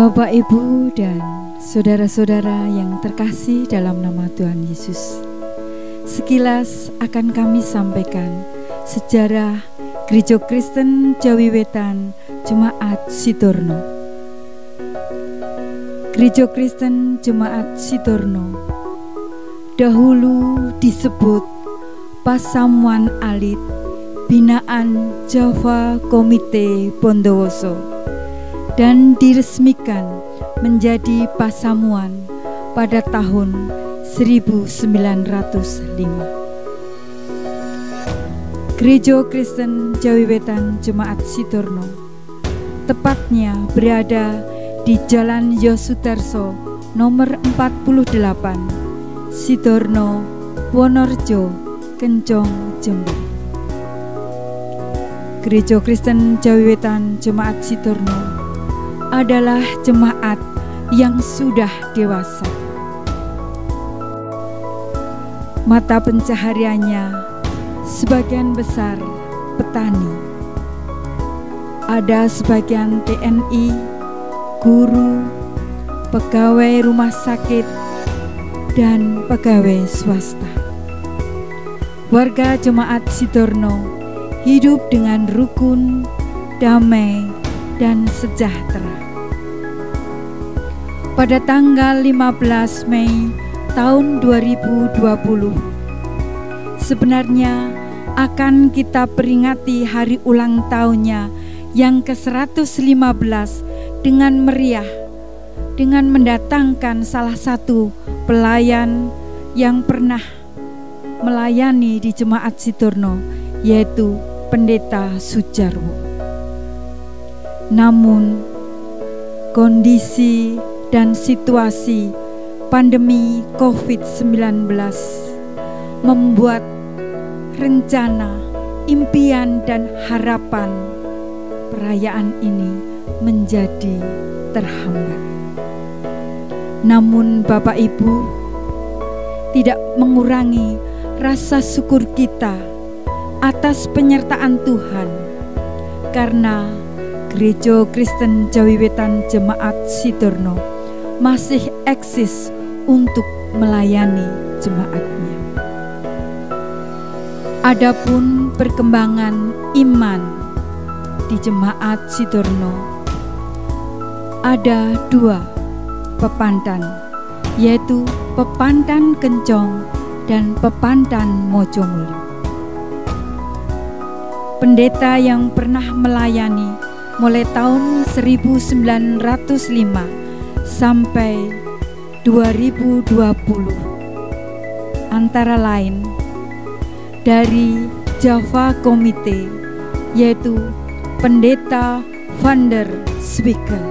Bapak, Ibu, dan saudara-saudara yang terkasih dalam nama Tuhan Yesus, sekilas akan kami sampaikan sejarah Gereja Kristen Jawi Wetan Jemaat Sitorno. Gereja Kristen Jemaat Sitorno dahulu disebut Pasamuan Alit binaan Java Komite Bondowoso dan diresmikan menjadi Pasamuan pada tahun 1905. Gereja Kristen Jawi Wetan Jemaat Sitorno tepatnya berada di Jalan Yosudarso nomor 48, Sitorno, Wonorejo, Kencong, Jember. Gereja Kristen Jawi Wetan Jemaat Sitorno adalah jemaat yang sudah dewasa. Mata pencahariannya sebagian besar petani. Ada sebagian TNI, guru, pegawai rumah sakit, dan pegawai swasta. Warga jemaat Sitorno hidup dengan rukun, damai, dan sejahtera. Pada tanggal 15 Mei tahun 2020, sebenarnya akan kita peringati hari ulang tahunnya yang ke-115 dengan meriah, dengan mendatangkan salah satu pelayan yang pernah melayani di Jemaat Sitorno, yaitu Pendeta Sujarwo. Namun kondisi dan situasi pandemi COVID-19 membuat rencana, impian, dan harapan perayaan ini menjadi terhambat. Namun Bapak Ibu, tidak mengurangi rasa syukur kita atas penyertaan Tuhan, karena Gereja Kristen Jawi Wetan Jemaat Sitorno masih eksis untuk melayani jemaatnya. Adapun perkembangan iman di Jemaat Sitorno, ada dua pepantan, yaitu Pepantan Kencong dan Pepantan Mojomuli. Pendeta yang pernah melayani mulai tahun 1905 sampai 2020 antara lain dari Java Komite, yaitu Pendeta Van der Zwickel,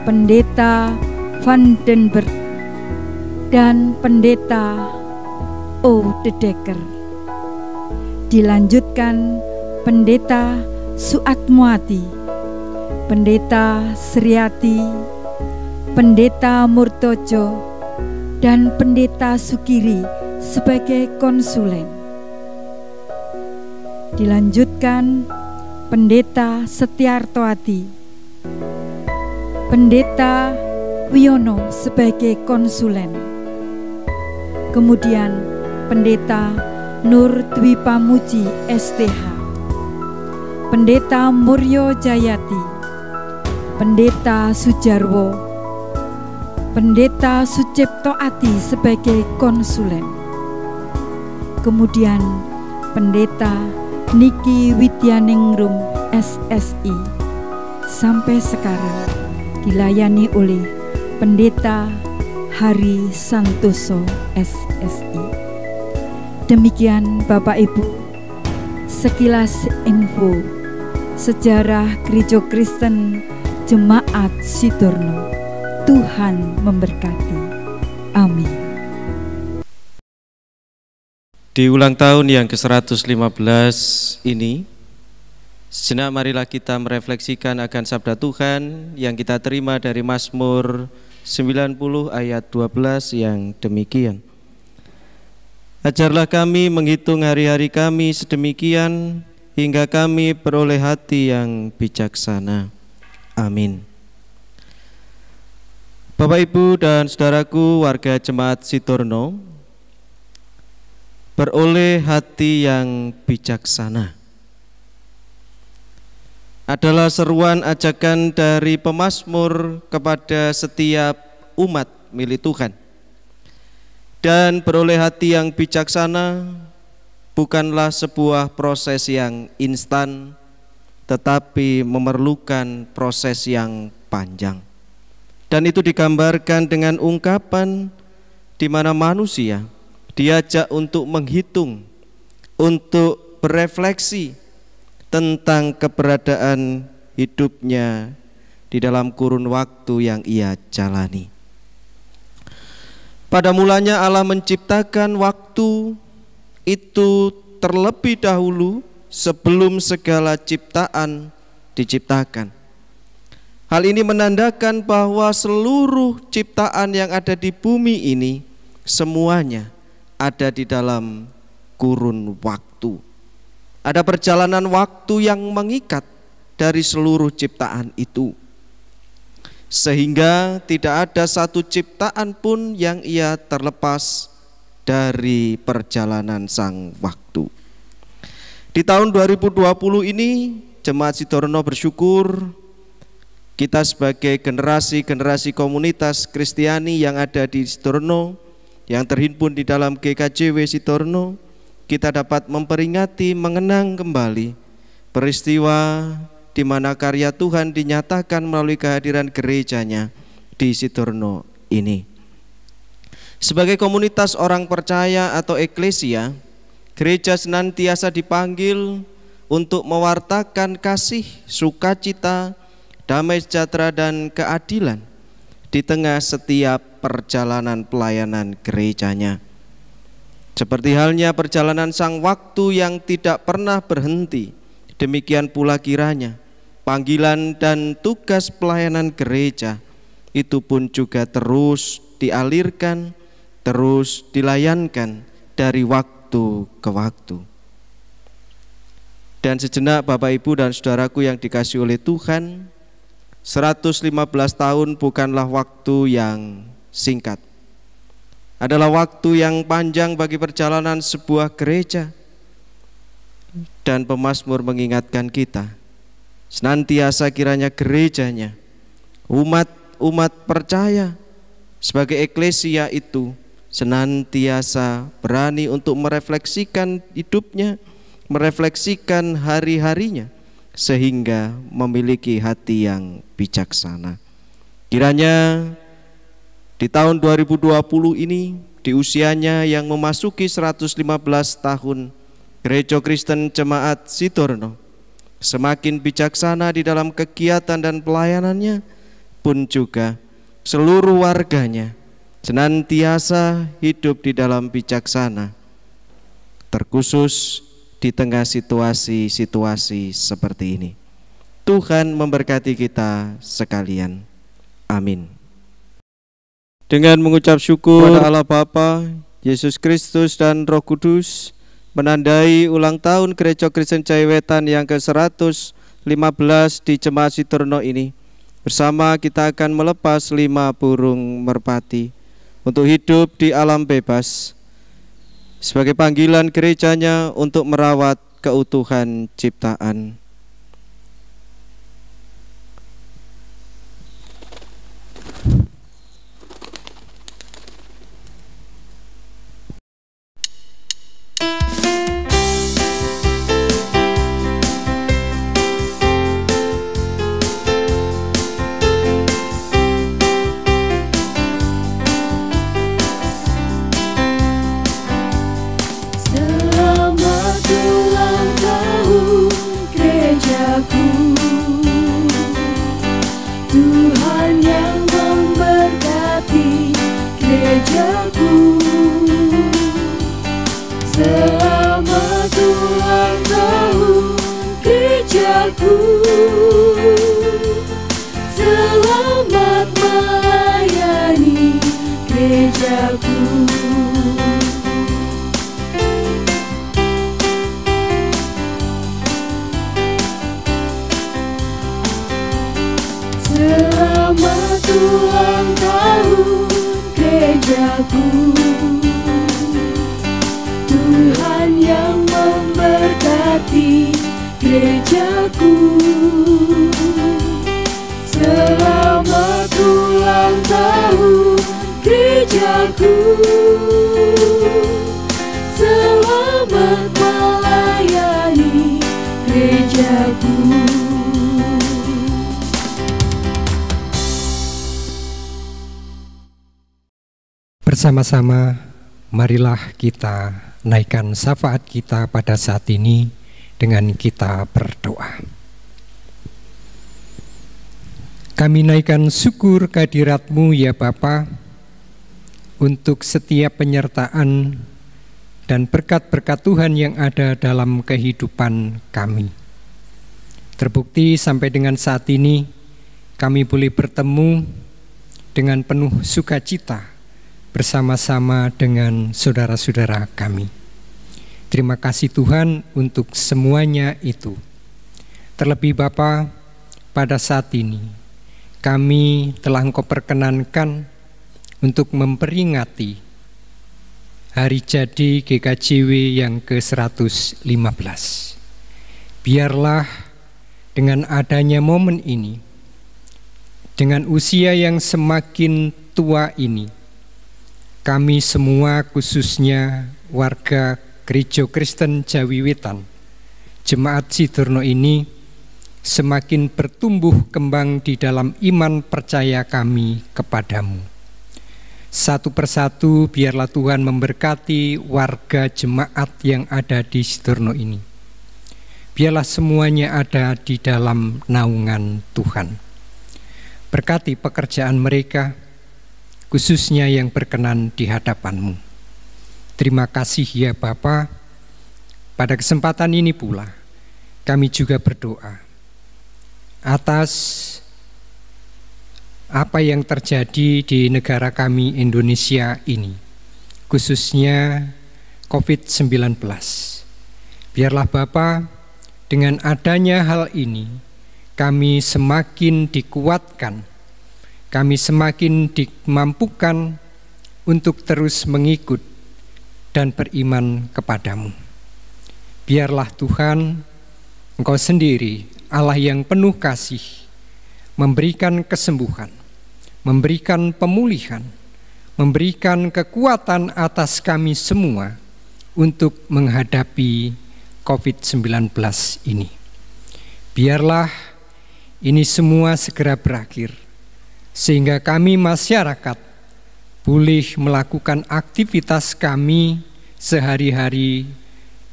Pendeta Van den Berg, dan Pendeta O. de Decker. Dilanjutkan Pendeta Suatmoati, Pendeta Sriati, Pendeta Murtojo, dan Pendeta Sukiri sebagai konsulen. Dilanjutkan Pendeta Setiartoati, Pendeta Wiono sebagai konsulen. Kemudian Pendeta Nur Dwi Pamuji STH, Pendeta Muryo Jayati, Pendeta Sujarwo, Pendeta Sucipto Adi sebagai konsulen. Kemudian Pendeta Niki Widyaningrum SSI sampai sekarang dilayani oleh Pendeta Hari Santoso SSI. Demikian Bapak Ibu, sekilas info sejarah Gereja Kristen Jemaat Sitorno. Tuhan memberkati. Amin. Di ulang tahun yang ke-115 ini, sejenak marilah kita merefleksikan akan sabda Tuhan yang kita terima dari Mazmur 90 ayat 12 yang demikian. Ajarlah kami menghitung hari-hari kami sedemikian, hingga kami beroleh hati yang bijaksana. Amin. Bapak, Ibu, dan saudaraku warga Jemaat Sitorno, beroleh hati yang bijaksana adalah seruan ajakan dari pemazmur kepada setiap umat milik Tuhan. Dan beroleh hati yang bijaksana bukanlah sebuah proses yang instan, tetapi memerlukan proses yang panjang. Dan itu digambarkan dengan ungkapan di mana manusia diajak untuk menghitung, untuk berefleksi tentang keberadaan hidupnya di dalam kurun waktu yang ia jalani. Pada mulanya Allah menciptakan waktu itu terlebih dahulu sebelum segala ciptaan diciptakan. Hal ini menandakan bahwa seluruh ciptaan yang ada di bumi ini semuanya ada di dalam kurun waktu. Ada perjalanan waktu yang mengikat dari seluruh ciptaan itu, sehingga tidak ada satu ciptaan pun yang ia terlepas dari perjalanan sang waktu. Di tahun 2020 ini Jemaat Sitorno bersyukur kita sebagai generasi komunitas Kristiani yang ada di Sitorno, yang terhimpun di dalam GKJW Sitorno, kita dapat memperingati, mengenang kembali peristiwa di mana karya Tuhan dinyatakan melalui kehadiran gerejanya di Sitorno ini. Sebagai komunitas orang percaya atau eklesia, gereja senantiasa dipanggil untuk mewartakan kasih, sukacita, damai sejahtera dan keadilan di tengah setiap perjalanan pelayanan gerejanya. Seperti halnya perjalanan sang waktu yang tidak pernah berhenti, demikian pula kiranya panggilan dan tugas pelayanan gereja itu pun juga terus dialirkan, terus dilayankan dari waktu ke waktu. Dan sejenak Bapak, Ibu, dan saudaraku yang dikasihi oleh Tuhan, 115 tahun bukanlah waktu yang singkat. Adalah waktu yang panjang bagi perjalanan sebuah gereja. Dan pemazmur mengingatkan kita, senantiasa kiranya gerejanya, umat percaya sebagai eklesia itu senantiasa berani untuk merefleksikan hidupnya, merefleksikan hari-harinya, sehingga memiliki hati yang bijaksana. Kiranya di tahun 2020 ini, di usianya yang memasuki 115 tahun, Gereja Kristen Jemaat Sitorno semakin bijaksana di dalam kegiatan dan pelayanannya, pun juga seluruh warganya senantiasa hidup di dalam bijaksana, terkhusus di tengah situasi-situasi seperti ini. Tuhan memberkati kita sekalian. Amin. Dengan mengucap syukur kepada Allah Bapa, Yesus Kristus dan Roh Kudus, menandai ulang tahun Gereja Kristen Jaya-Wetan yang ke-115 di Jemaat Sitorno ini, bersama kita akan melepas 5 burung merpati untuk hidup di alam bebas, sebagai panggilan gerejanya untuk merawat keutuhan ciptaan. Selamat melayani gerejaku. Selamat ulang tahun gerejaku. Tuhan yang memberkati gerejaku. Selamat ulang tahun gerejaku. Selamat melayani gerejaku. Bersama-sama, marilah kita naikkan syafaat kita pada saat ini dengan kita berdoa. Kami naikkan syukur kehadirat-Mu ya Bapa, untuk setiap penyertaan dan berkat-berkat Tuhan yang ada dalam kehidupan kami. Terbukti sampai dengan saat ini kami boleh bertemu dengan penuh sukacita bersama-sama dengan saudara-saudara kami. Terima kasih Tuhan untuk semuanya itu. Terlebih Bapa, pada saat ini kami telah Engkau perkenankan untuk memperingati hari jadi GKJW yang ke-115. Biarlah dengan adanya momen ini, dengan usia yang semakin tua ini, kami semua khususnya warga Gereja Kristen Jawi Wetan, Jemaat Sidurno ini semakin bertumbuh kembang di dalam iman percaya kami kepadamu. Satu persatu biarlah Tuhan memberkati warga jemaat yang ada di Sidurno ini. Biarlah semuanya ada di dalam naungan Tuhan. Berkati pekerjaan mereka, khususnya yang berkenan di hadapan-Mu. Terima kasih ya Bapa. Pada kesempatan ini pula kami juga berdoa atas apa yang terjadi di negara kami Indonesia ini, khususnya COVID-19. Biarlah Bapa, dengan adanya hal ini kami semakin dikuatkan, kami semakin dimampukan untuk terus mengikut dan beriman kepadamu. Biarlah Tuhan, Engkau sendiri Allah yang penuh kasih, memberikan kesembuhan, memberikan pemulihan, memberikan kekuatan atas kami semua untuk menghadapi COVID-19 ini. Biarlah ini semua segera berakhir, sehingga kami masyarakat boleh melakukan aktivitas kami sehari-hari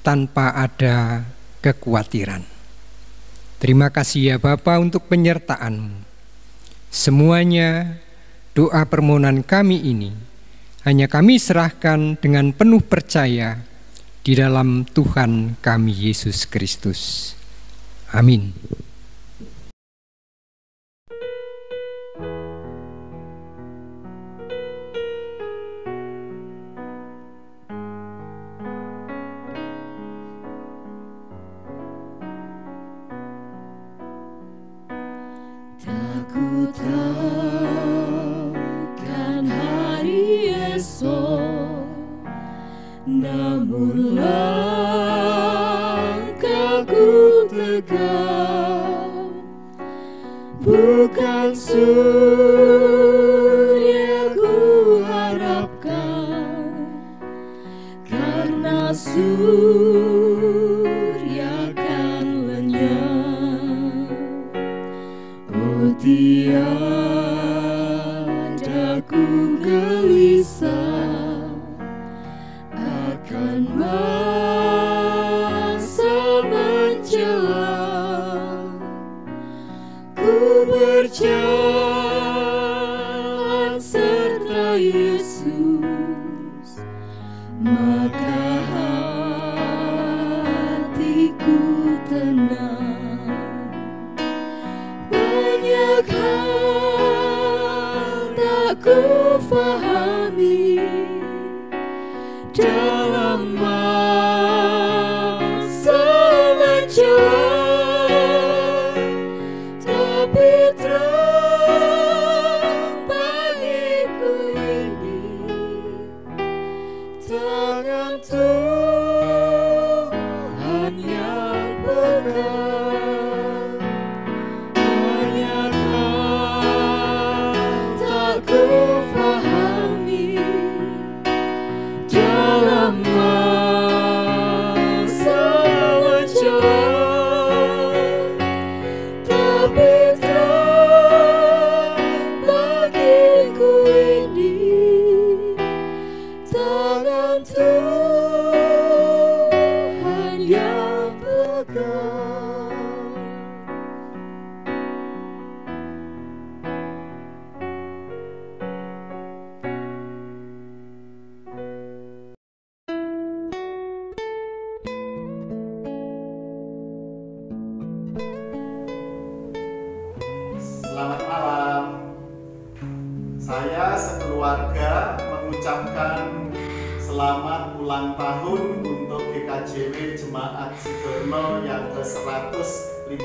tanpa ada kekhawatiran. Terima kasih ya Bapa untuk penyertaan-Mu. Semuanya doa permohonan kami ini hanya kami serahkan dengan penuh percaya di dalam Tuhan kami Yesus Kristus. Amin. Takkan hari esok, namun langkahku tegak, bukan surya ku harapkan, karena surya kan lenyap. Oh tiada ku gelisah akan masa menjelang, ku berjalan serta Yesus, maka ulang tahun untuk GKJW Jemaat Sidorno yang ke-115,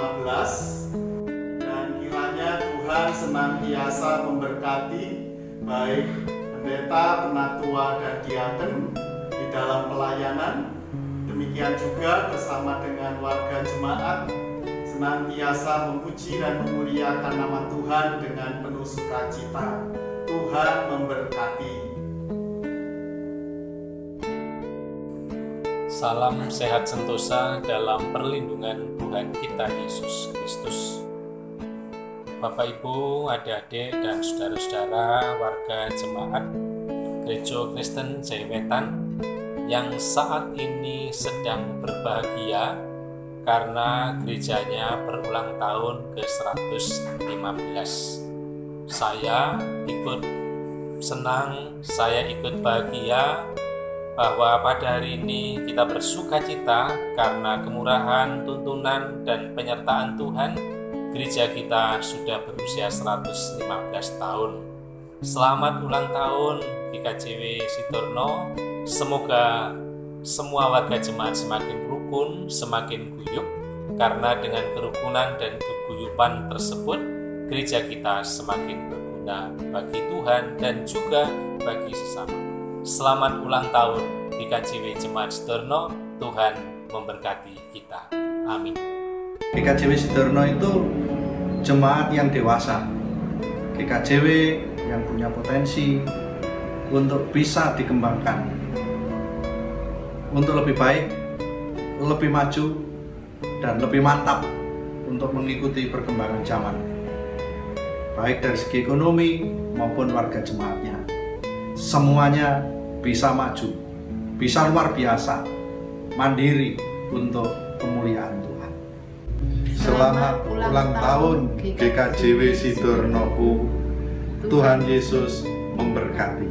dan kiranya Tuhan senantiasa memberkati baik pendeta, penatua, dan diaken di dalam pelayanan. Demikian juga bersama dengan warga jemaat senantiasa memuji dan memuliakan nama Tuhan dengan penuh sukacita. Tuhan memberkati. Salam sehat sentosa dalam perlindungan Tuhan kita Yesus Kristus. Bapak Ibu, adik-adik dan saudara-saudara warga jemaat Gereja Kristen Jayawetan yang saat ini sedang berbahagia karena gerejanya berulang tahun ke-115. Saya ikut senang, saya ikut bahagia bahwa pada hari ini kita bersuka cita karena kemurahan, tuntunan, dan penyertaan Tuhan. Gereja kita sudah berusia 115 tahun. Selamat ulang tahun GKJW Sidorno. Semoga semua warga jemaat semakin rukun, semakin guyup, karena dengan kerukunan dan keguyupan tersebut, gereja kita semakin berguna bagi Tuhan dan juga bagi sesama. Selamat ulang tahun GKJW Jemaat Sidorno. Tuhan memberkati kita. Amin. GKJW Sidorno itu jemaat yang dewasa, GKJW yang punya potensi untuk bisa dikembangkan, untuk lebih baik, lebih maju, dan lebih mantap untuk mengikuti perkembangan zaman, baik dari segi ekonomi maupun warga jemaatnya. Semuanya bisa maju, bisa luar biasa, mandiri untuk kemuliaan Tuhan. Selamat ulang tahun GKJW Sidorno. Tuhan Yesus memberkati.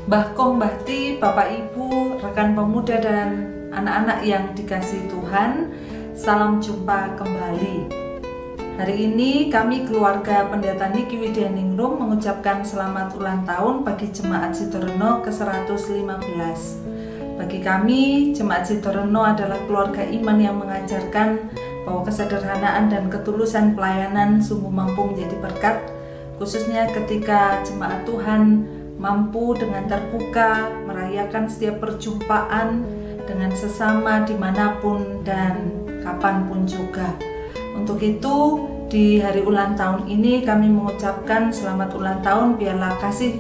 Mbah Kong, Mbah Ti, Bapak Ibu, rekan pemuda dan anak-anak yang dikasihi Tuhan, salam jumpa kembali. Hari ini kami keluarga Pendeta Niki Widyaningrum mengucapkan selamat ulang tahun bagi Jemaat Sidorno ke-115. Bagi kami, Jemaat Sidorno adalah keluarga iman yang mengajarkan bahwa kesederhanaan dan ketulusan pelayanan sungguh mampu menjadi berkat, khususnya ketika jemaat Tuhan mampu dengan terbuka merayakan setiap perjumpaan dengan sesama dimanapun dan kapanpun juga. Untuk itu, di hari ulang tahun ini kami mengucapkan selamat ulang tahun. Biarlah kasih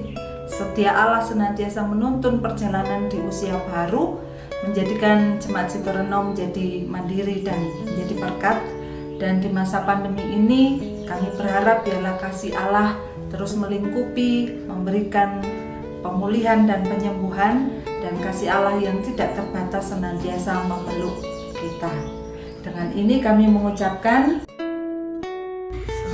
setia Allah senantiasa menuntun perjalanan di usia baru, menjadikan Jemaat Sidorno menjadi mandiri dan menjadi berkat. Dan di masa pandemi ini kami berharap biarlah kasih Allah terus melingkupi, memberikan pemulihan dan penyembuhan, dan kasih Allah yang tidak terbatas senantiasa memeluk kita. Dengan ini kami mengucapkan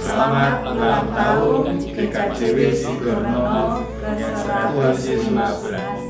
selamat ulang tahun GKJW Sidorno ke-115.